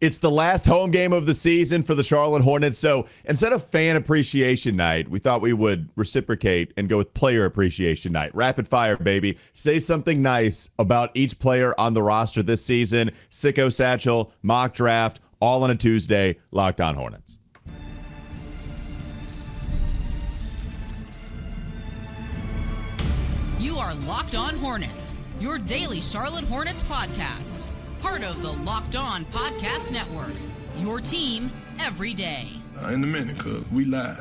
It's the last home game of the season for the Charlotte Hornets. So instead of fan appreciation night, we thought we would reciprocate and go with player appreciation night. Rapid fire, baby. Say something nice about each player on the roster this season. Sicko Satchel, mock draft, all on a Tuesday. Locked On Hornets. You are Locked On Hornets, your daily Charlotte Hornets podcast. Part of the Locked On Podcast Network, your team every day. In a minute, cuz we live.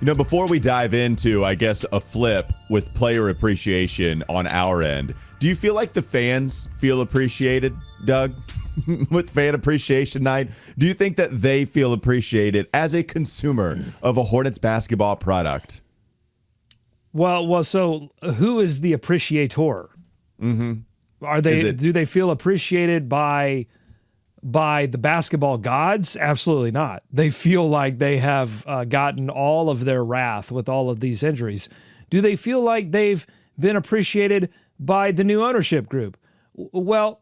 You know, before we dive into, I guess, a flip with player appreciation on our end, do you feel like the fans feel appreciated, Doug? With fan appreciation night, do you think that they feel appreciated as a consumer of a Hornets basketball product? Well. So who is the appreciator? Mm-hmm. Are they? Do they feel appreciated by the basketball gods? Absolutely not. They feel like they have gotten all of their wrath with all of these injuries. Do they feel like they've been appreciated by the new ownership group? Well.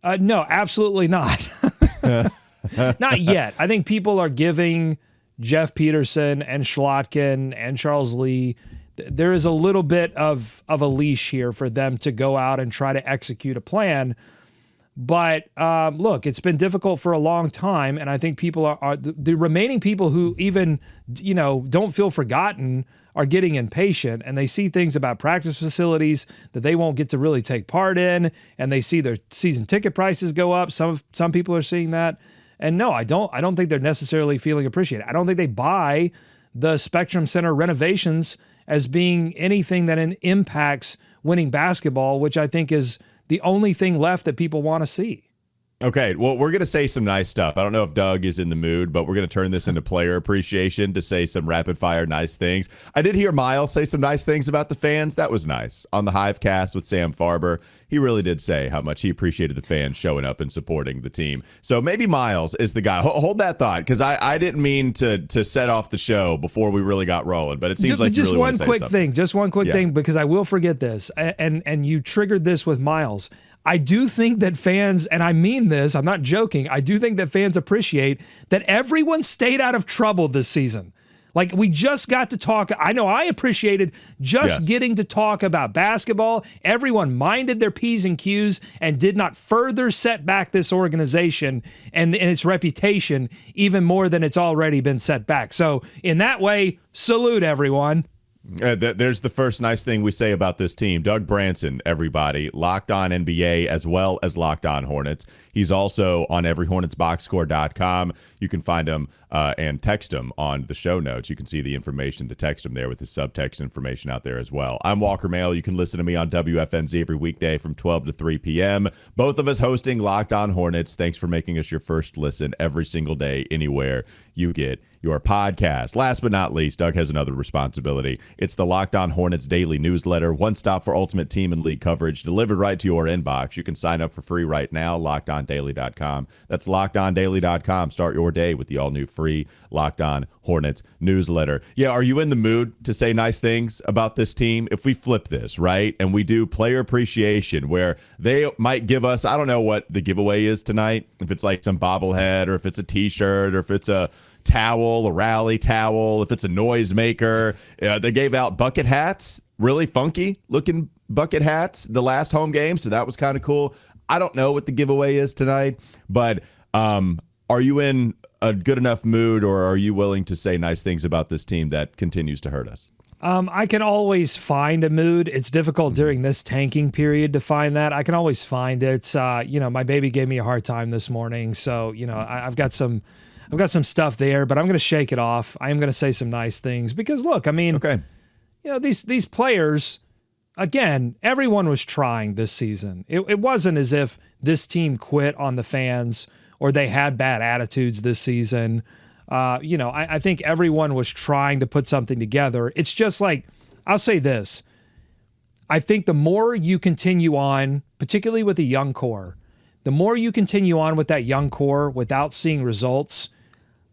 No, absolutely not. Not yet. I think people are giving Jeff Peterson and Schlotkin and Charles Lee, there is a little bit of a leash here for them to go out and try to execute a plan. But look, it's been difficult for a long time, and I think people are the remaining people who even don't feel forgotten are getting impatient, and they see things about practice facilities that they won't get to really take part in, and they see their season ticket prices go up. Some people are seeing that, and no, I don't think they're necessarily feeling appreciated. I don't think they buy the Spectrum Center renovations as being anything that impacts winning basketball, which I think is the only thing left that people want to see. Okay, well, we're going to say some nice stuff. I don't know if Doug is in the mood, but we're going to turn this into player appreciation to say some rapid-fire nice things. I did hear Miles say some nice things about the fans. That was nice. On the Hivecast with Sam Farber, he really did say how much he appreciated the fans showing up and supporting the team. So maybe Miles is the guy. Hold that thought, because I didn't mean to set off the show before we really got rolling, but it seems like you really want to say something. Just one quick thing, because I will forget this, and you triggered this with Miles. I do think that fans, and I mean this, I'm not joking, I do think that fans appreciate that everyone stayed out of trouble this season. Like, we just got to talk. I know I appreciated just getting to talk about basketball. Everyone minded their P's and Q's and did not further set back this organization and its reputation even more than it's already been set back. So in that way, salute everyone. There's the first nice thing we say about this team. Doug Branson, everybody, Locked On NBA as well as Locked On Hornets. He's also on everyhornetsboxscore.com. You can find him and text him on the show notes. You can see the information to text him there with his subtext information out there as well. I'm Walker Mail. You can listen to me on WFNZ every weekday from 12 to 3 p.m. Both of us hosting Locked On Hornets. Thanks for making us your first listen every single day, anywhere you get your podcast. Last but not least, Doug has another responsibility. It's the Locked On Hornets daily newsletter, one stop for ultimate team and league coverage, delivered right to your inbox. You can sign up for free right now, lockedondaily.com. That's lockedondaily.com. Start your day with the all-new free Locked On Hornets newsletter. Yeah, are you in the mood to say nice things about this team? If we flip this, right, and we do player appreciation, where they might give us, I don't know what the giveaway is tonight, if it's like some bobblehead, or if it's a t-shirt, or if it's a towel, a rally towel, if it's a noisemaker. They gave out bucket hats, really funky looking bucket hats the last home game, so that was kind of cool. I don't know what the giveaway is tonight, but are you in a good enough mood, or are you willing to say nice things about this team that continues to hurt us? I can always find a mood. It's difficult during this tanking period to find that. I can always find it. My baby gave me a hard time this morning, so I've got some stuff there, but I'm going to shake it off. I am going to say some nice things because, look, I mean, these players, again, everyone was trying this season. It wasn't as if this team quit on the fans or they had bad attitudes this season. I think everyone was trying to put something together. It's just like, I'll say this. I think the more you continue on, particularly with a young core, the more you continue on with that young core without seeing results,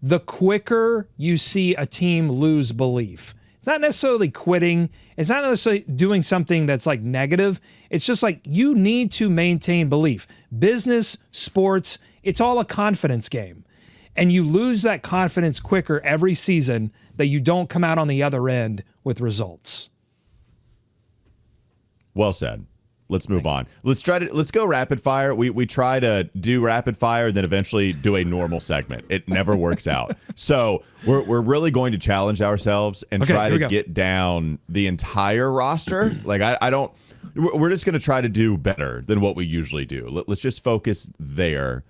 the quicker you see a team lose belief. It's not necessarily quitting. It's not necessarily doing something that's like negative. It's just like you need to maintain belief. Business, sports, it's all a confidence game. And you lose that confidence quicker every season that you don't come out on the other end with results. Well said. Let's move on. Let's go rapid fire. We try to do rapid fire, then eventually do a normal segment. It never works out. So we're really going to challenge ourselves and try to get down the entire roster. Like we're just going to try to do better than what we usually do. Let's just focus there,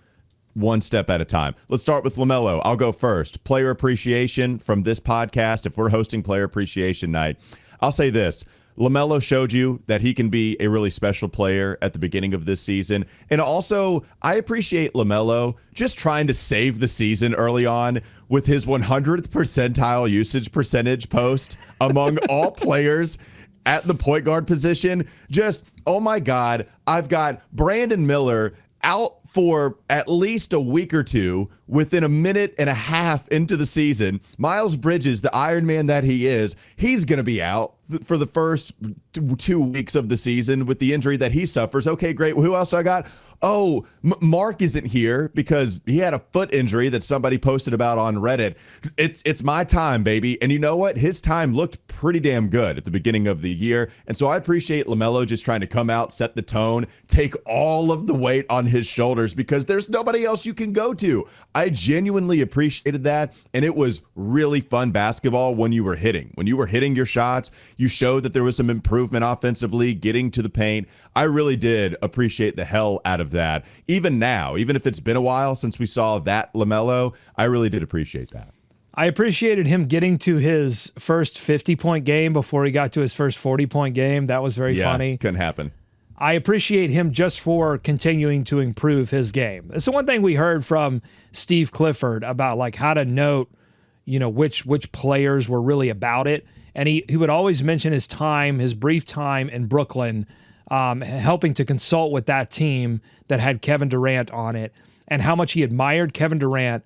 one step at a time. Let's start with LaMelo. I'll go first. Player appreciation from this podcast. If we're hosting Player Appreciation Night, I'll say this. LaMelo showed you that he can be a really special player at the beginning of this season. And also, I appreciate LaMelo just trying to save the season early on with his 100th percentile usage percentage post among all players at the point guard position. Just, oh my God, I've got Brandon Miller out for at least a week or two within a minute and a half into the season. Miles Bridges, the Iron Man that he is, he's going to be out for the first 2 weeks of the season with the injury that he suffers. Okay, great. Who else I got? Oh, Mark isn't here because he had a foot injury that somebody posted about on Reddit. It's my time, baby. And you know what? His time looked pretty damn good at the beginning of the year. And so I appreciate LaMelo just trying to come out, set the tone, take all of the weight on his shoulders because there's nobody else you can go to. I genuinely appreciated that. And it was really fun basketball when you were hitting. When you were hitting your shots, you showed that there was some improvement offensively, getting to the paint. I really did appreciate the hell out of that. Even now, even if it's been a while since we saw that LaMelo, I really did appreciate that. I appreciated him getting to his first 50-point game before he got to his first 40-point game. That was very funny. Couldn't happen. I appreciate him just for continuing to improve his game. It's the one thing we heard from Steve Clifford about like how to note, which players were really about it. And he would always mention his brief time in Brooklyn, helping to consult with that team that had Kevin Durant on it, and how much he admired Kevin Durant.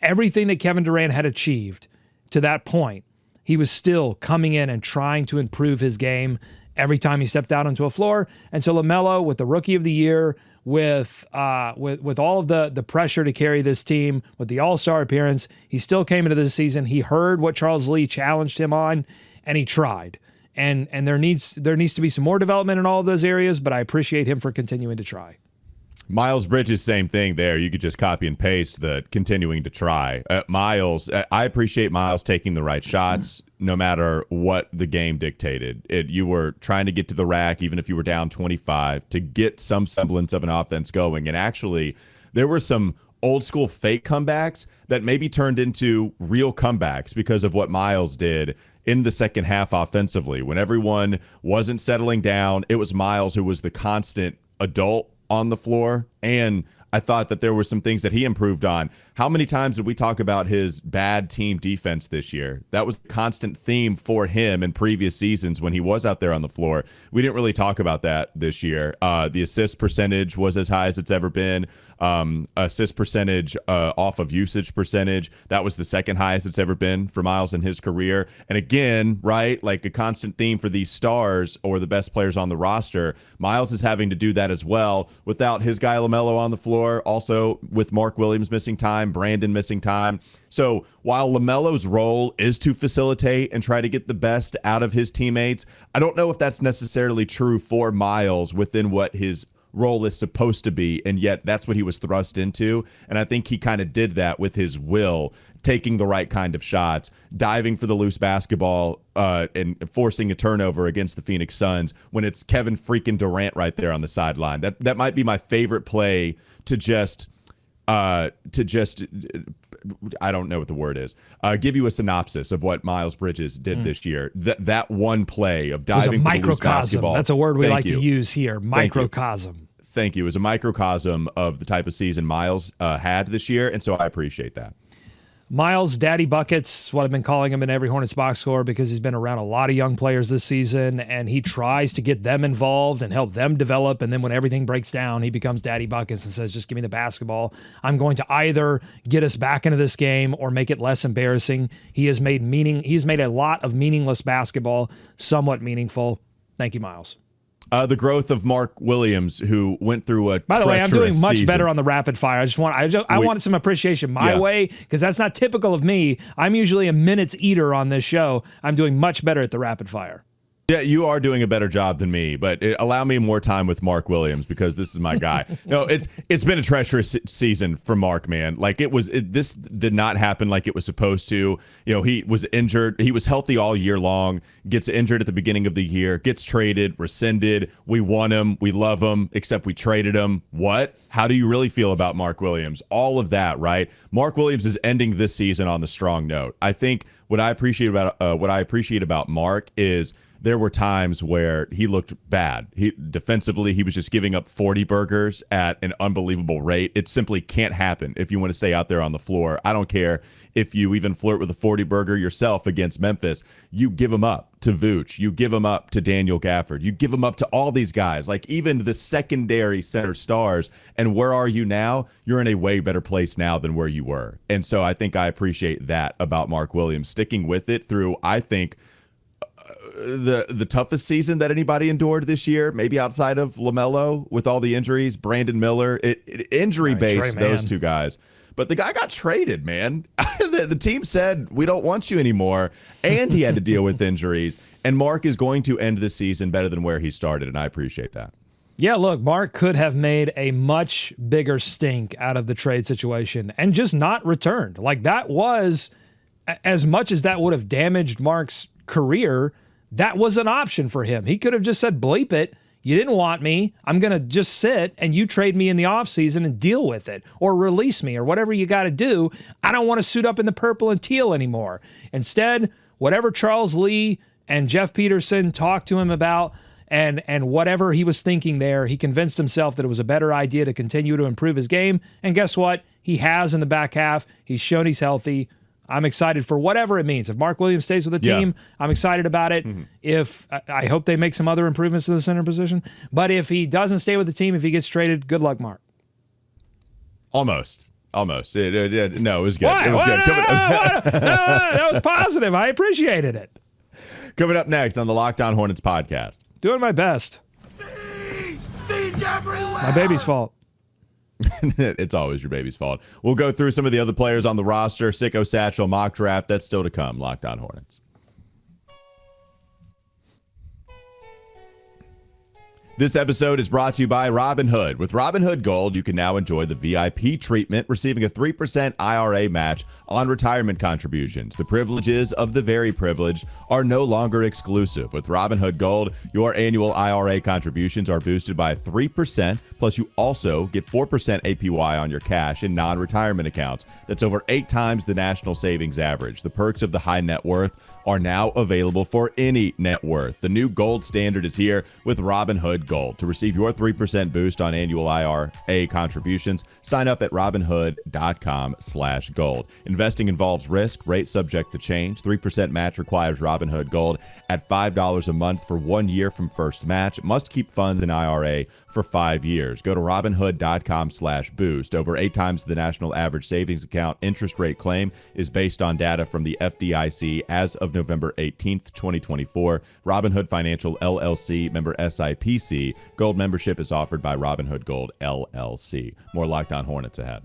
Everything that Kevin Durant had achieved to that point, he was still coming in and trying to improve his game every time he stepped out onto a floor. And so LaMelo, with the Rookie of the Year, with all of the pressure to carry this team, with the All-Star appearance, he still came into this season. He heard what Charles Lee challenged him on, and he tried. And there needs to be some more development in all of those areas, but I appreciate him for continuing to try. Miles Bridges, same thing there. You could just copy and paste the continuing to try. Miles, I appreciate Miles taking the right shots no matter what the game dictated. You were trying to get to the rack, even if you were down 25, to get some semblance of an offense going. And actually, there were some old school fake comebacks that maybe turned into real comebacks because of what Miles did in the second half offensively. When everyone wasn't settling down, it was Miles who was the constant adult on the floor, and I thought that there were some things that he improved on. How many times did we talk about his bad team defense this year? That was a constant theme for him in previous seasons when he was out there on the floor. We didn't really talk about that this year. The assist percentage was as high as it's ever been. Assist percentage off of usage percentage, that was the second highest it's ever been for Miles in his career. And again, right, like a constant theme for these stars or the best players on the roster, Miles is having to do that as well without his guy LaMelo on the floor. Also with Mark Williams missing time, Brandon missing time. So while LaMelo's role is to facilitate and try to get the best out of his teammates, I don't know if that's necessarily true for Miles within what his role is supposed to be, and yet that's what he was thrust into. And I think he kind of did that with his will, taking the right kind of shots, diving for the loose basketball, and forcing a turnover against the Phoenix Suns when it's Kevin freaking Durant right there on the sideline. That might be my favorite play to just I don't know what the word is. Give you a synopsis of what Miles Bridges did this year. That one play of diving for the loose basketball. That's a word we like to use here. Microcosm. Thank you. It was a microcosm of the type of season Miles had this year, and so I appreciate that. Miles Daddy Buckets, what I've been calling him in every Hornets box score, because he's been around a lot of young players this season, and he tries to get them involved and help them develop. And then when everything breaks down, he becomes Daddy Buckets and says, just give me the basketball. I'm going to either get us back into this game or make it less embarrassing. He's made a lot of meaningless basketball somewhat meaningful. Thank you, Miles. The growth of Mark Williams, who went through a By the way, I'm doing much season. better on the rapid fire. I wanted some appreciation my way, because that's not typical of me. I'm usually a minutes eater on this show. I'm doing much better at the rapid fire. Yeah, you are doing a better job than me, but allow me more time with Mark Williams, because this is my guy. No, it's been a treacherous season for Mark, man. Like this did not happen like it was supposed to. You know, he was injured. He was healthy all year long, gets injured at the beginning of the year, gets traded, rescinded. We want him. We love him, except we traded him. What? How do you really feel about Mark Williams? All of that, right? Mark Williams is ending this season on the strong note. I think what I appreciate about Mark is there were times where he looked bad. Defensively, he was just giving up 40 burgers at an unbelievable rate. It simply can't happen if you want to stay out there on the floor. I don't care if you even flirt with a 40 burger yourself against Memphis. You give him up to Vooch. You give him up to Daniel Gafford. You give him up to all these guys, like even the secondary center stars. And where are you now? You're in a way better place now than where you were. And so I think I appreciate that about Mark Williams, sticking with it through, I think, the toughest season that anybody endured this year, maybe outside of LaMelo with all the injuries, Brandon Miller, injury-based, those two guys. But the guy got traded, man. The team said, we don't want you anymore, and he had to deal with injuries. And Mark is going to end this season better than where he started, and I appreciate that. Yeah, look, Mark could have made a much bigger stink out of the trade situation and just not returned. Like, that was, as much as that would have damaged Mark's career, that was an option for him. He could have just said, bleep it. You didn't want me. I'm going to just sit and you trade me in the offseason and deal with it, or release me, or whatever you got to do. I don't want to suit up in the purple and teal anymore. Instead, whatever Charles Lee and Jeff Peterson talked to him about, and whatever he was thinking there, he convinced himself that it was a better idea to continue to improve his game. And guess what? He has in the back half. He's shown he's healthy. I'm excited for whatever it means. If Mark Williams stays with the team, I'm excited about it. Mm-hmm. If I hope they make some other improvements to the center position. But if he doesn't stay with the team, if he gets traded, good luck, Mark. Almost. No, it was good. Why? It was good. That was positive. I appreciated it. Coming up next on the Locked On Hornets podcast. Doing my best. My baby's fault. It's always your baby's fault. We'll go through some of the other players on the roster. Sicko Satchel mock draft. That's still to come. Locked On Hornets. This episode is brought to you by Robinhood. With Robinhood Gold, you can now enjoy the VIP treatment, receiving a 3% IRA match on retirement contributions. The privileges of the very privileged are no longer exclusive. With Robinhood Gold, your annual IRA contributions are boosted by 3%, plus you also get 4% APY on your cash in non-retirement accounts. That's over 8 times the national savings average. The perks of the high net worth are now available for any net worth. The new gold standard is here with Robinhood Gold. To receive your 3% boost on annual IRA contributions, sign up at robinhood.com/gold. Investing involves risk, rate subject to change. 3% match requires Robinhood Gold at $5 a month for 1 year from first match. Must keep funds in IRA for 5 years. Go to robinhood.com/boost. Over 8 times the national average savings account interest rate claim is based on data from the FDIC as of November 18th, 2024. Robinhood Financial LLC, member SIPC. Gold membership is offered by Robinhood Gold LLC. More Locked On Hornets ahead.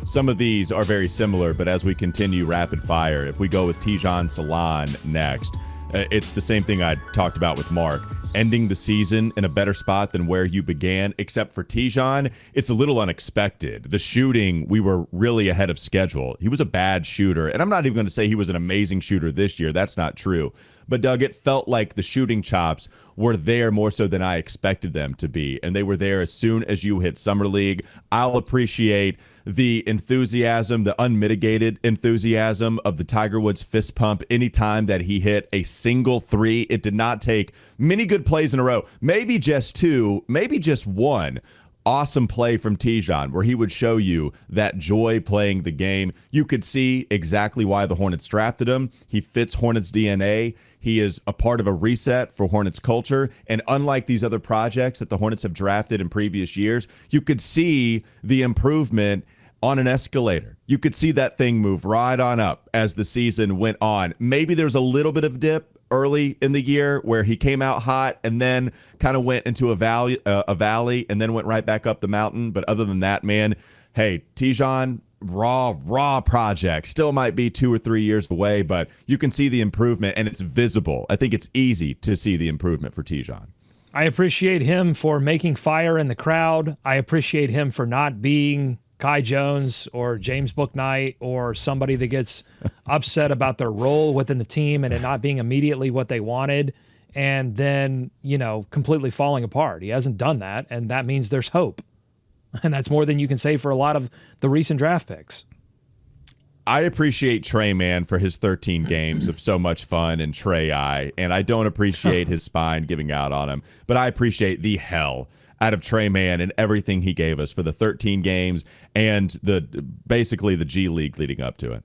Some of these are very similar, but as we continue rapid fire, if we go with Tidjane Salaun next, it's the same thing I talked about with Mark. Ending the season in a better spot than where you began, except for Tidjane, it's a little unexpected. The shooting, we were really ahead of schedule. He was a bad shooter, and I'm not even going to say he was an amazing shooter this year. That's not true. But, Doug, it felt like the shooting chops were there more so than I expected them to be, and they were there as soon as you hit Summer League. I'll appreciate the enthusiasm, the unmitigated enthusiasm of the Tiger Woods fist pump anytime that he hit a single three. It did not take many good plays in a row, maybe just 2, maybe just 1. awesome play from Tidjane where he would show you that joy playing the game. You could see exactly why the Hornets drafted him. He fits Hornets DNA. He is a part of a reset for Hornets culture. And unlike these other projects that the Hornets have drafted in previous years, you could see the improvement on an escalator. You could see that thing move right on up as the season went on. Maybe there's a little bit of dip early in the year where he came out hot and then kind of went into a valley and then went right back up the mountain. But other than that, man, hey, Tidjane, raw project, still might be 2 or 3 years away, but you can see the improvement and it's visible. I think it's easy to see the improvement for Tidjane. I appreciate him for making fire in the crowd. I appreciate him for not being Kai Jones or James Bouknight or somebody that gets upset about their role within the team and it not being immediately what they wanted and then, completely falling apart. He hasn't done that, and that means there's hope. And that's more than you can say for a lot of the recent draft picks. I appreciate Trey, man, for his 13 games of so much fun and Trey-I, and I don't appreciate his spine giving out on him, but I appreciate the hell out of Trey Man and everything he gave us for the 13 games and basically the G League leading up to it.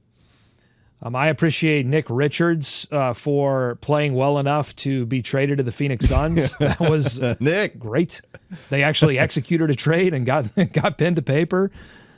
I appreciate Nick Richards for playing well enough to be traded to the Phoenix Suns. That was Nick. Great. They actually executed a trade and got pen to paper.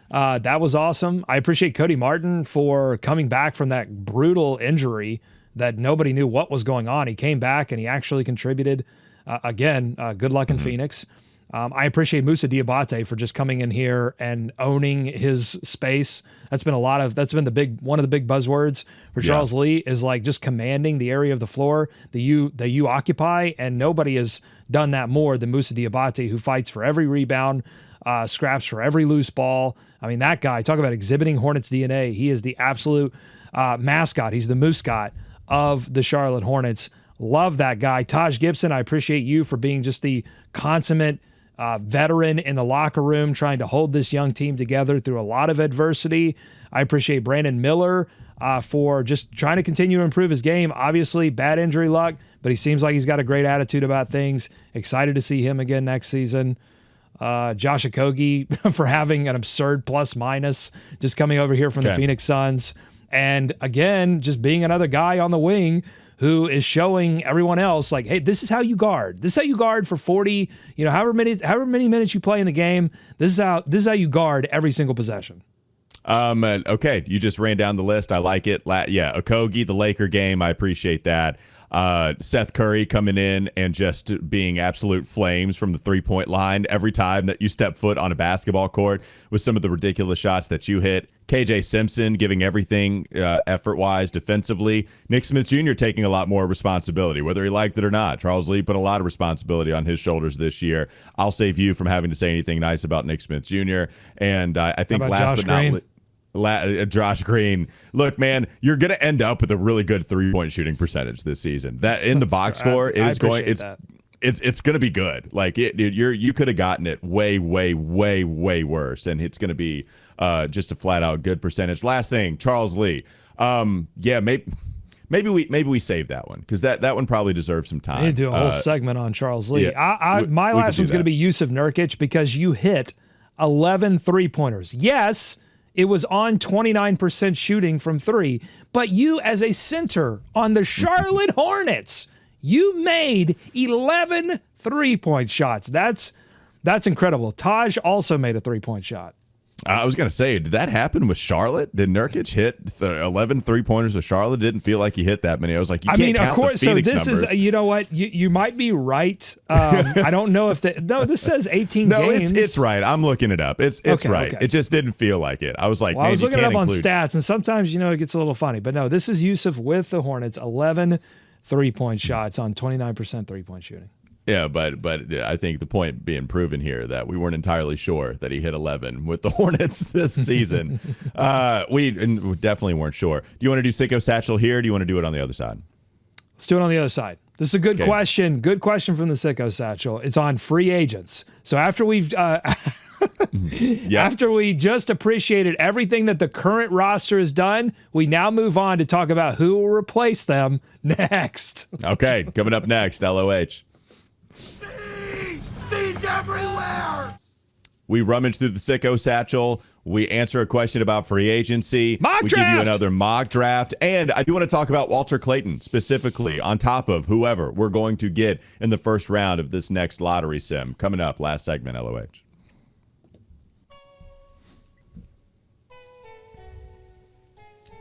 That was awesome. I appreciate Cody Martin for coming back from that brutal injury that nobody knew what was going on. He came back and he actually contributed. Again, good luck in Phoenix. I appreciate Moussa Diabate for just coming in here and owning his space. That's been one of the big buzzwords for Charles Lee is like just commanding the area of the floor that you occupy, and nobody has done that more than Moussa Diabate, who fights for every rebound, scraps for every loose ball. I mean, that guy, talk about exhibiting Hornets DNA. He is the absolute mascot. He's the mooscot of the Charlotte Hornets. Love that guy. Taj Gibson, I appreciate you for being just the consummate veteran in the locker room, trying to hold this young team together through a lot of adversity. I appreciate Brandon Miller for just trying to continue to improve his game. Obviously, bad injury luck, but he seems like he's got a great attitude about things. Excited to see him again next season. Josh Okogie for having an absurd plus-minus, just coming over here from the Phoenix Suns. And again, just being another guy on the wing who is showing everyone else, like, hey, this is how you guard. This is how you guard for 40, however many minutes you play in the game. This is how you guard every single possession. Okay, you just ran down the list. I like it. Okogie, the Laker game, I appreciate that. Seth Curry coming in and just being absolute flames from the three-point line every time that you step foot on a basketball court with some of the ridiculous shots that you hit. KJ Simpson giving everything effort-wise defensively. Nick Smith Jr. taking a lot more responsibility, whether he liked it or not. Charles Lee put a lot of responsibility on his shoulders this year. I'll save you from having to say anything nice about Nick Smith Jr. And I think last but not least, Josh Green. Look, man, you're going to end up with a really good three-point shooting percentage this season. That in the box score, it's going to be good. Like you could have gotten it way, way, way, way worse, and it's going to be just a flat-out good percentage. Last thing, Charles Lee. Maybe we save that one because that one probably deserves some time. I need to do a whole segment on Charles Lee. My last one's going to be Yusuf Nurkic because you hit 11 three-pointers. Yes, it was on 29% shooting from three, but you as a center on the Charlotte Hornets, you made 11 three-point shots. That's incredible. Taj also made a three-point shot. I was going to say, did that happen with Charlotte? Did Nurkic hit 11 three-pointers with Charlotte? Didn't feel like he hit that many. I was like, you can't count the Phoenix numbers. So this is, you know what? You might be right. I don't know if this says 18 games. No, it's right. I'm looking it up. It's right. Okay. It just didn't feel like it. I was like, I was looking it up on stats, and sometimes, it gets a little funny. But no, this is Yusuf with the Hornets, 11 three-point shots on 29% three-point shooting. Yeah, but I think the point being proven here that we weren't entirely sure that he hit 11 with the Hornets this season. We definitely weren't sure. Do you want to do Sicko Satchel here, or do you want to do it on the other side? Let's do it on the other side. This is a good question. Good question from the Sicko Satchel. It's on free agents. So after we've after we just appreciated everything that the current roster has done, we now move on to talk about who will replace them next. Okay, coming up next, LOH. Bees everywhere! We rummage through the Sicko Satchel. We answer a question about free agency. Mock we draft! give you another mock draft. And I do want to talk about Walter Clayton specifically on top of whoever we're going to get in the first round of this next lottery sim. Coming up, last segment, LOH.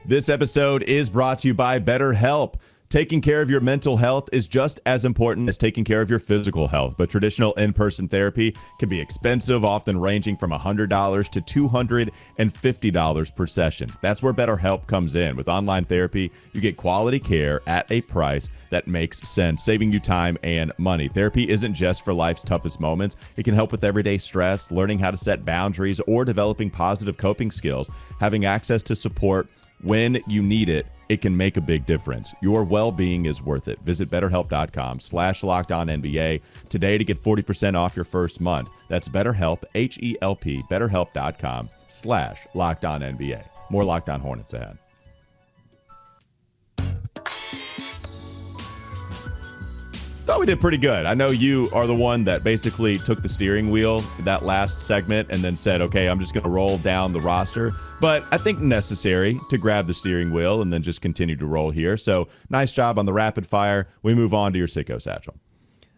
This episode is brought to you by BetterHelp. Taking care of your mental health is just as important as taking care of your physical health, but traditional in-person therapy can be expensive, often ranging from $100 to $250 per session. That's where BetterHelp comes in. With online therapy, you get quality care at a price that makes sense, saving you time and money. Therapy isn't just for life's toughest moments. It can help with everyday stress, learning how to set boundaries, or developing positive coping skills. Having access to support when you need it, it can make a big difference. Your well-being is worth it. Visit BetterHelp.com/LockedOnNBA today to get 40% off your first month. That's BetterHelp, H-E-L-P, BetterHelp.com/LockedOnNBA. More Locked On Hornets ahead. Thought we did pretty good. I know you are the one that basically took the steering wheel that last segment and then said, okay, I'm just going to roll down the roster. But I think necessary to grab the steering wheel and then just continue to roll here. So nice job on the rapid fire. We move on to your Sicko Satchel.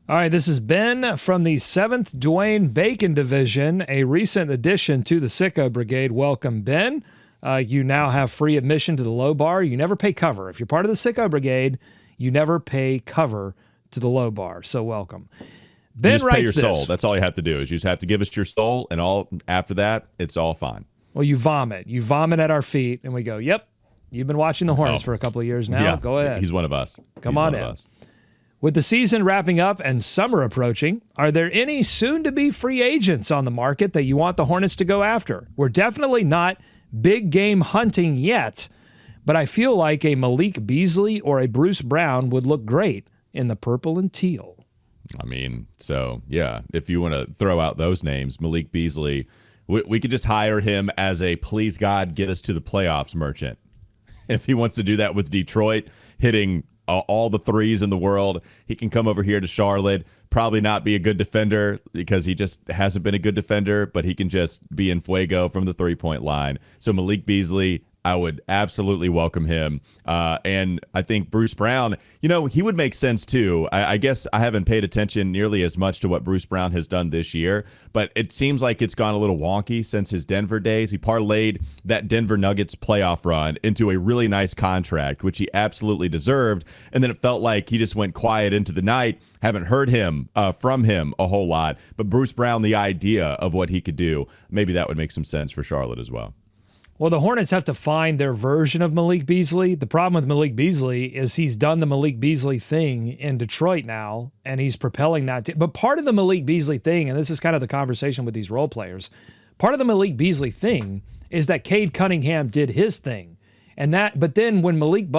All right, this is Ben from the 7th Dwayne Bacon Division, a recent addition to the Sicko Brigade. Welcome, Ben. You now have free admission to the low bar. You never pay cover. If you're part of the Sicko Brigade, you never pay cover to the low bar. So welcome. Ben you just writes pay your this. soul. That's all you have to do is you just have to give us your soul, and all after that, it's all fine. Well, you vomit. You vomit at our feet, and we go, yep, you've been watching the Hornets for a couple of years now. Yeah, go ahead. He's one of us. Come He's on one in. of us. With the season wrapping up and summer approaching, are there any soon-to-be free agents on the market that you want the Hornets to go after? We're definitely not big game hunting yet, but I feel like a Malik Beasley or a Bruce Brown would look great in the purple and teal. I mean, so, yeah, if you want to throw out those names, Malik Beasley, we could just hire him as a please God get us to the playoffs merchant. If he wants to do that with Detroit, hitting all the threes in the world, he can come over here to Charlotte, probably not be a good defender because he just hasn't been a good defender, but he can just be in fuego from the three-point line. So Malik Beasley, I would absolutely welcome him. And I think Bruce Brown, he would make sense too. I guess I haven't paid attention nearly as much to what Bruce Brown has done this year, but it seems like it's gone a little wonky since his Denver days. He parlayed that Denver Nuggets playoff run into a really nice contract, which he absolutely deserved. And then it felt like he just went quiet into the night. Haven't heard from him a whole lot. But Bruce Brown, the idea of what he could do, maybe that would make some sense for Charlotte as well. Well, the Hornets have to find their version of Malik Beasley. The problem with Malik Beasley is he's done the Malik Beasley thing in Detroit now, and he's propelling that. But part of the Malik Beasley thing, and this is kind of the conversation with these role players, part of the Malik Beasley thing is that Cade Cunningham did his thing. But then when Malik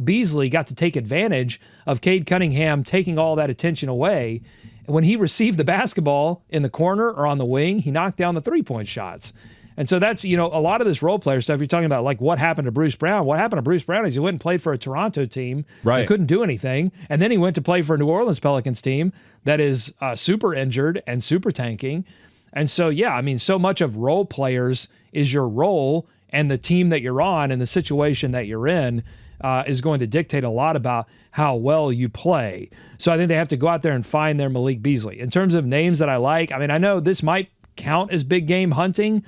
Beasley got to take advantage of Cade Cunningham taking all that attention away, when he received the basketball in the corner or on the wing, he knocked down the three-point shots. And so that's, a lot of this role player stuff you're talking about, like what happened to Bruce Brown. What happened to Bruce Brown is he went and played for a Toronto team that couldn't do anything. And then he went to play for a New Orleans Pelicans team that is super injured and super tanking. And so, so much of role players is your role and the team that you're on and the situation that you're in is going to dictate a lot about how well you play. So I think they have to go out there and find their Malik Beasley. In terms of names that I like, I know this might count as big game hunting,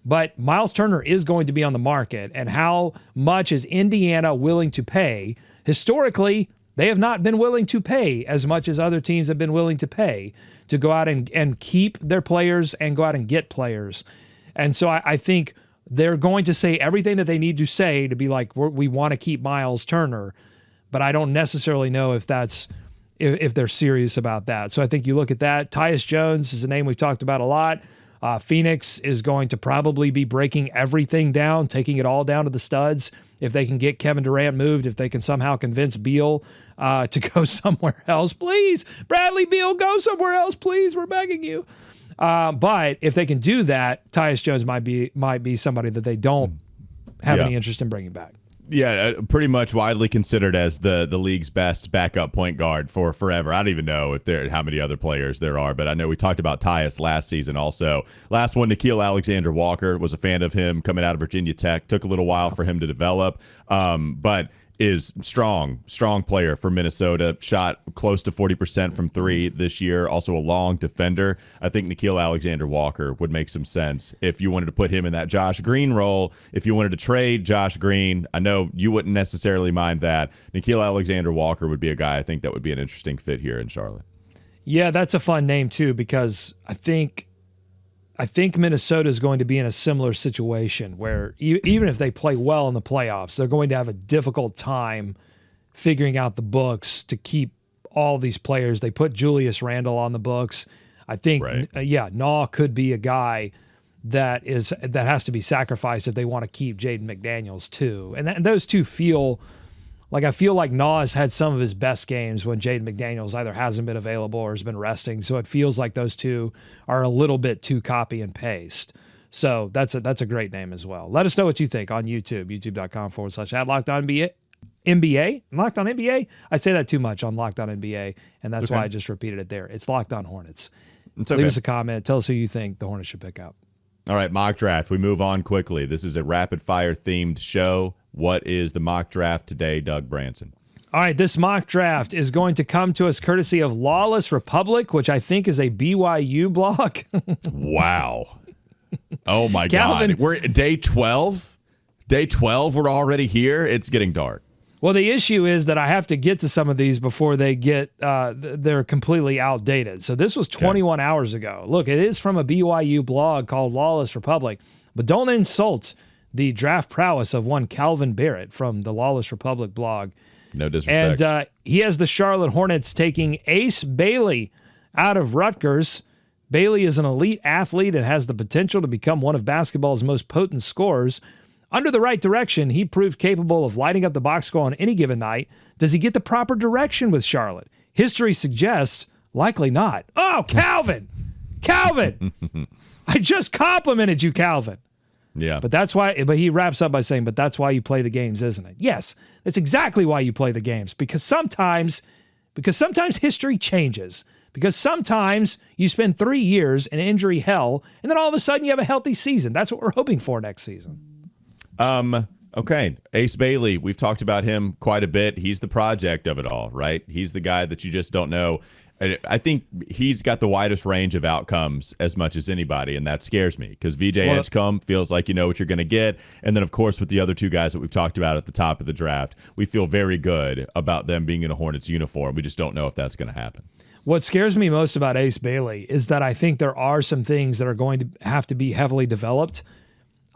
but Miles Turner is going to be on the market, and how much is Indiana willing to pay? Historically, they have not been willing to pay as much as other teams have been willing to pay to go out and keep their players and go out and get players. And so I think they're going to say everything that they need to say to be like, we want to keep Miles Turner, but I don't necessarily know if they're serious about that. So I think you look at that. Tyus Jones is a name we've talked about a lot. Phoenix is going to probably be breaking everything down, taking it all down to the studs. If they can get Kevin Durant moved, if they can somehow convince Beal to go somewhere else, please, Bradley Beal, go somewhere else, please, we're begging you. But if they can do that, Tyus Jones might be somebody that they don't have any interest in bringing back. Pretty much widely considered as the league's best backup point guard for forever. I don't even know how many other players there are, but I know we talked about Tyus last season also. Last one, Nickeil Alexander-Walker, was a fan of him coming out of Virginia Tech. Took a little while for him to develop, but is strong player for Minnesota. Shot close to 40% from three this year. Also a long defender. I think Nickeil Alexander-Walker would make some sense if you wanted to put him in that Josh Green role. If you wanted to trade Josh Green, I know you wouldn't necessarily mind that. Nickeil Alexander-Walker would be a guy I think that would be an interesting fit here in Charlotte. Yeah, that's a fun name too, because I think Minnesota is going to be in a similar situation where even if they play well in the playoffs, they're going to have a difficult time figuring out the books to keep all these players. They put Julius Randle on the books. I think, Naw could be a guy that has to be sacrificed if they want to keep Jaden McDaniels too. And those two feel like, I feel like Naw has had some of his best games when Jaden McDaniels either hasn't been available or has been resting. So it feels like those two are a little bit too copy and paste. So that's a great name as well. Let us know what you think on YouTube, youtube.com/@LockedOnNBA. Locked On NBA? I say that too much on Locked On NBA, and that's why I just repeated it there. It's Locked On Hornets. It's okay. Leave us a comment. Tell us who you think the Hornets should pick up. All right, mock draft. We move on quickly. This is a rapid-fire themed show. What is the mock draft today, Doug Branson? All right, this mock draft is going to come to us courtesy of Lawless Republic, which I think is a BYU blog. Wow. Oh, my God. We're day 12? Day 12, we're already here? It's getting dark. Well, the issue is that I have to get to some of these before they get they're completely outdated. So this was 21 hours ago. Look, it is from a BYU blog called Lawless Republic, but don't insult the draft prowess of one Calvin Barrett from the Lawless Republic blog. No disrespect. And he has the Charlotte Hornets taking Ace Bailey out of Rutgers. Bailey is an elite athlete and has the potential to become one of basketball's most potent scorers. Under the right direction, he proved capable of lighting up the box score on any given night. Does he get the proper direction with Charlotte? History suggests likely not. Oh, Calvin! Calvin! I just complimented you, Calvin. Yeah. But that's why, but he wraps up by saying, but that's why you play the games, isn't it? Yes, that's exactly why you play the games. Because sometimes history changes. Because sometimes you spend 3 years in injury hell, and then all of a sudden you have a healthy season. That's what we're hoping for next season. Okay. Ace Bailey, we've talked about him quite a bit. He's the project of it all, right? He's the guy that you just don't know. I think he's got the widest range of outcomes as much as anybody, and that scares me because VJ Edgecombe feels like you know what you're going to get. And then, of course, with the other two guys that we've talked about at the top of the draft, we feel very good about them being in a Hornets uniform. We just don't know if that's going to happen. What scares me most about Ace Bailey is that I think there are some things that are going to have to be heavily developed.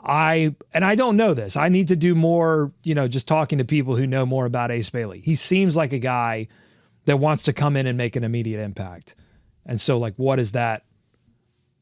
I don't know this. I need to do more, just talking to people who know more about Ace Bailey. He seems like a guy that wants to come in and make an immediate impact. And so, what does that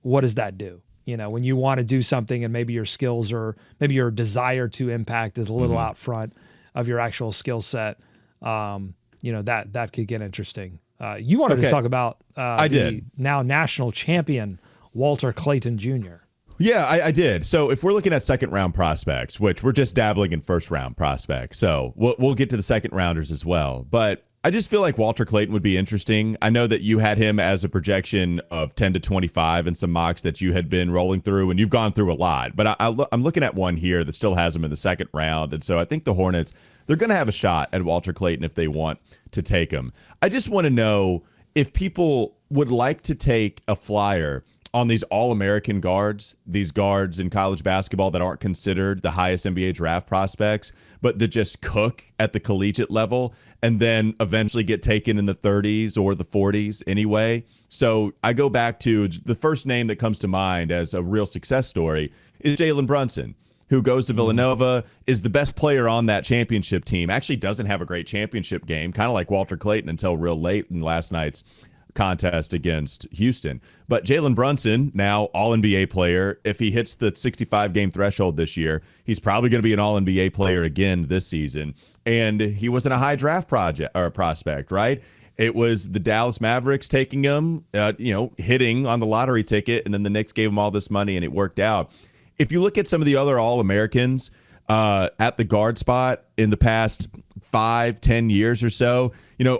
do? When you want to do something and maybe your skills or maybe your desire to impact is a little out front of your actual skill set, that could get interesting. You wanted to talk about the now national champion, Walter Clayton Jr. Yeah, I did. So if we're looking at second round prospects, which we're just dabbling in first round prospects, so we'll get to the second rounders as well. But I just feel like Walter Clayton would be interesting. I know that you had him as a projection of 10 to 25 in some mocks that you had been rolling through, and you've gone through a lot. But I'm looking at one here that still has him in the second round. And so I think the Hornets, they're going to have a shot at Walter Clayton if they want to take him. I just want to know if people would like to take a flyer on these All-American guards, these guards in college basketball that aren't considered the highest NBA draft prospects, but that just cook at the collegiate level and then eventually get taken in the 30s or the 40s anyway. So I go back to the first name that comes to mind as a real success story is Jalen Brunson, who goes to Villanova, is the best player on that championship team, actually doesn't have a great championship game, kind of like Walter Clayton until real late in last night's contest against Houston. But Jalen Brunson, now All-NBA player, if he hits the 65-game threshold this year, he's probably going to be an All-NBA player again this season. And he wasn't a high draft prospect, right? It was the Dallas Mavericks taking him, hitting on the lottery ticket, and then the Knicks gave him all this money, and it worked out. If you look at some of the other All-Americans, at the guard spot in the past 5-10 years or so.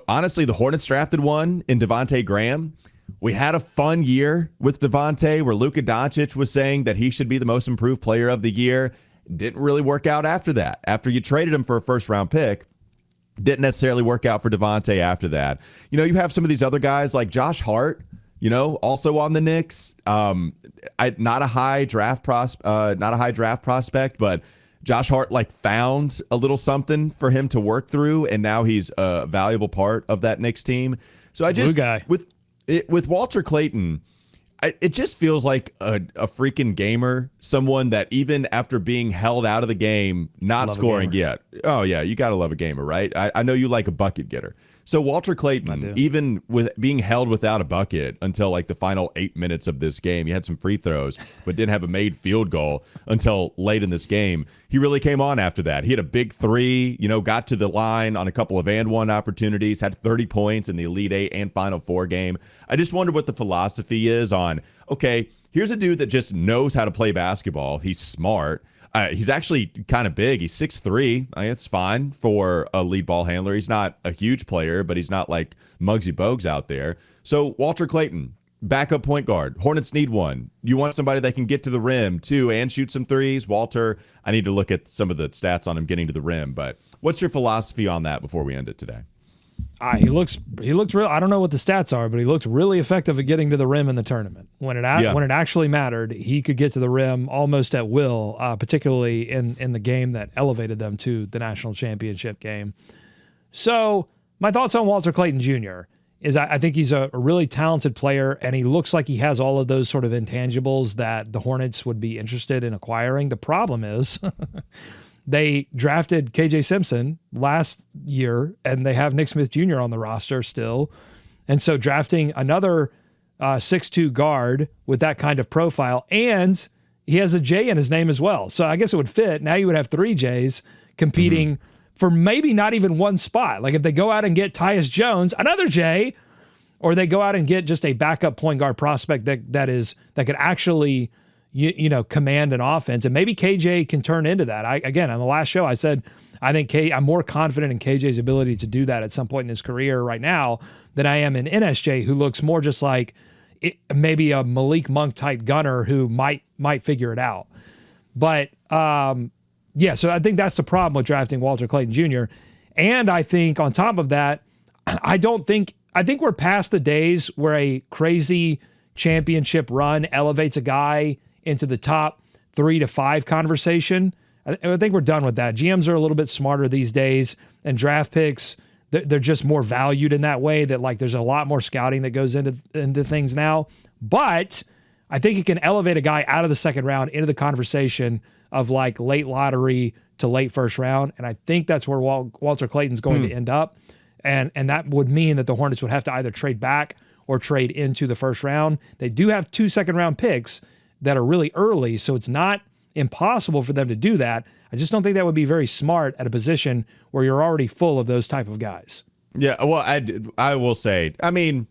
Honestly, the Hornets drafted one in Devontae Graham. We had a fun year with Devontae where Luka Doncic was saying that he should be the most improved player of the year. Didn't really work out after that. After you traded him for a first-round pick, didn't necessarily work out for Devontae after that. You have some of these other guys like Josh Hart, also on the Knicks. Not a high draft prospect, but Josh Hart found a little something for him to work through, and now he's a valuable part of that Knicks team. So I just with Walter Clayton, it just feels like a freaking gamer, someone that even after being held out of the game, not scoring yet. Oh yeah, you gotta love a gamer, right? I know you like a bucket getter. So Walter Clayton, even with being held without a bucket until the final 8 minutes of this game, he had some free throws, but didn't have a made field goal until late in this game. He really came on after that. He had a big three, got to the line on a couple of and one opportunities, had 30 points in the Elite Eight and Final Four game. I just wonder what the philosophy is on, okay, here's a dude that just knows how to play basketball. He's smart. He's actually kind of big. He's 6'3". It's fine for a lead ball handler. He's not a huge player, but he's not like Muggsy Bogues out there. So Walter Clayton, backup point guard. Hornets need one. You want somebody that can get to the rim too and shoot some threes. Walter, I need to look at some of the stats on him getting to the rim, but what's your philosophy on that before we end it today? He looked real. I don't know what the stats are, but he looked really effective at getting to the rim in the tournament. When it actually mattered, he could get to the rim almost at will, particularly in the game that elevated them to the national championship game. So my thoughts on Walter Clayton Jr. is I think he's a really talented player, and he looks like he has all of those sort of intangibles that the Hornets would be interested in acquiring. The problem is they drafted KJ Simpson last year, and they have Nick Smith Jr. on the roster still. And so drafting another 6'2" guard with that kind of profile, and he has a J in his name as well. So I guess it would fit. Now you would have three Js competing for maybe not even one spot. Like if they go out and get Tyus Jones, another J, or they go out and get just a backup point guard prospect that could actually command an offense, and maybe KJ can turn into that. Again, on the last show, I said I think I'm more confident in KJ's ability to do that at some point in his career right now than I am in NSJ, who looks more just like maybe a Malik Monk type gunner who might figure it out. But so I think that's the problem with drafting Walter Clayton Jr. And I think on top of that, I think we're past the days where a crazy championship run elevates a guy into the top 3 to 5 conversation. I think we're done with that. GMs are a little bit smarter these days, and draft picks, they're just more valued in that way, that there's a lot more scouting that goes into things now. But I think it can elevate a guy out of the second round into the conversation of late lottery to late first round. And I think that's where Walter Clayton's going to end up. And that would mean that the Hornets would have to either trade back or trade into the first round. They do have 2 second-round picks that are really early, so it's not impossible for them to do that. I just don't think that would be very smart at a position where you're already full of those type of guys. Yeah, well, I will say, I mean,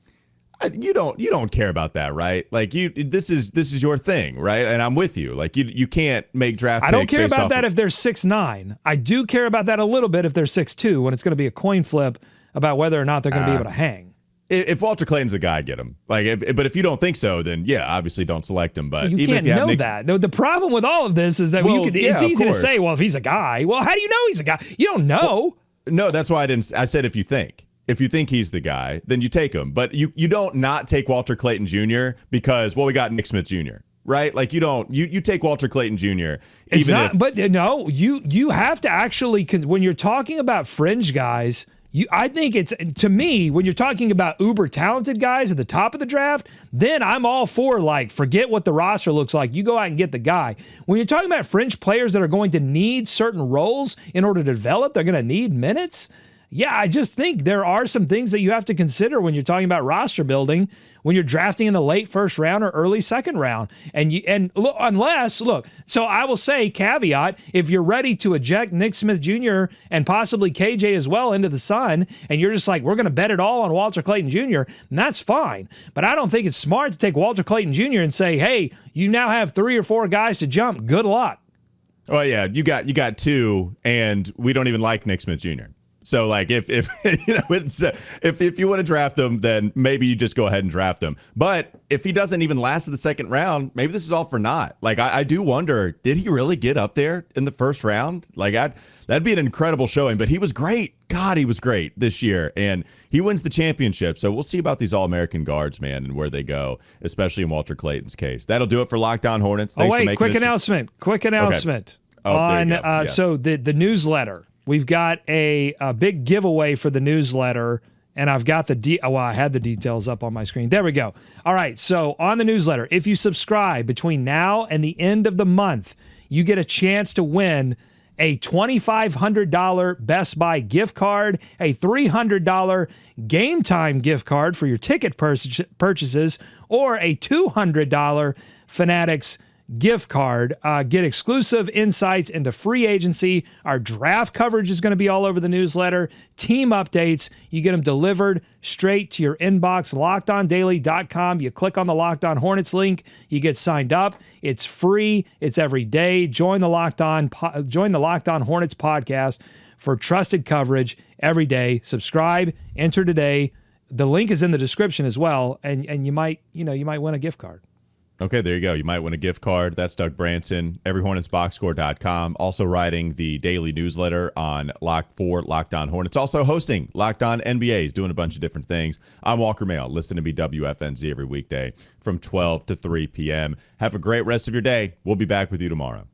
you don't care about that, right? This is your thing, right? And I'm with you. You can't make draft picks. I don't care about that if they're 6'9". I do care about that a little bit if they're 6'2", when it's going to be a coin flip about whether or not they're going to be able to hang. If Walter Clayton's the guy, get him. But if you don't think so, then yeah, obviously don't select him. But you even can't if you have know that. The problem with all of this is that it's easy to say, well, if he's a guy, well, how do you know he's a guy? You don't know. No, that's why I said if you think he's the guy, then you take him. But you don't not take Walter Clayton Jr. because, well, we got Nick Smith Jr., right? You take Walter Clayton Jr. You have to actually, when you're talking about fringe guys, I think it's, to me, when you're talking about uber talented guys at the top of the draft, then I'm all for forget what the roster looks like. You go out and get the guy. When you're talking about fringe players that are going to need certain roles in order to develop, they're going to need minutes. Yeah, I just think there are some things that you have to consider when you're talking about roster building, when you're drafting in the late first round or early second round. So I will say, caveat, if you're ready to eject Nick Smith Jr. and possibly KJ as well into the sun, and you're just we're going to bet it all on Walter Clayton Jr., and that's fine. But I don't think it's smart to take Walter Clayton Jr. and say, hey, you now have 3 or 4 guys to jump. Good luck. Well, yeah, you got two, and we don't even like Nick Smith Jr. So, like, if if you want to draft them, then maybe you just go ahead and draft them. But if he doesn't even last in the second round, maybe this is all for naught. Like, I do wonder, did he really get up there in the first round? Like, that'd be an incredible showing. But he was great. God, he was great this year, and he wins the championship. So we'll see about these All-American guards, man, and where they go, especially in Walter Clayton's case. That'll do it for Locked On Hornets. Thanks for making quick announcement. Okay. On yes. So the newsletter. We've got a big giveaway for the newsletter, and I've got I had the details up on my screen. There we go. All right, so on the newsletter, if you subscribe between now and the end of the month, you get a chance to win a $2,500 Best Buy gift card, a $300 Game Time gift card for your ticket purchases, or a $200 Fanatics gift card. Get exclusive insights into free agency. Our draft coverage is going to be all over the newsletter. Team updates, you get them delivered straight to your inbox. LockedOnDaily.com. You click on the Locked On Hornets link. You get signed up. It's free. It's every day. Join the Locked On Hornets podcast for trusted coverage every day. Subscribe. Enter today. The link is in the description as well, and you might win a gift card. Okay, there you go. You might win a gift card. That's Doug Branson, everyhornetsboxscore.com. Also writing the daily newsletter on Locked On Hornets. Also hosting Locked On NBA. He's doing a bunch of different things. I'm Walker Mail. Listen to me WFNZ every weekday from 12 to 3 p.m. Have a great rest of your day. We'll be back with you tomorrow.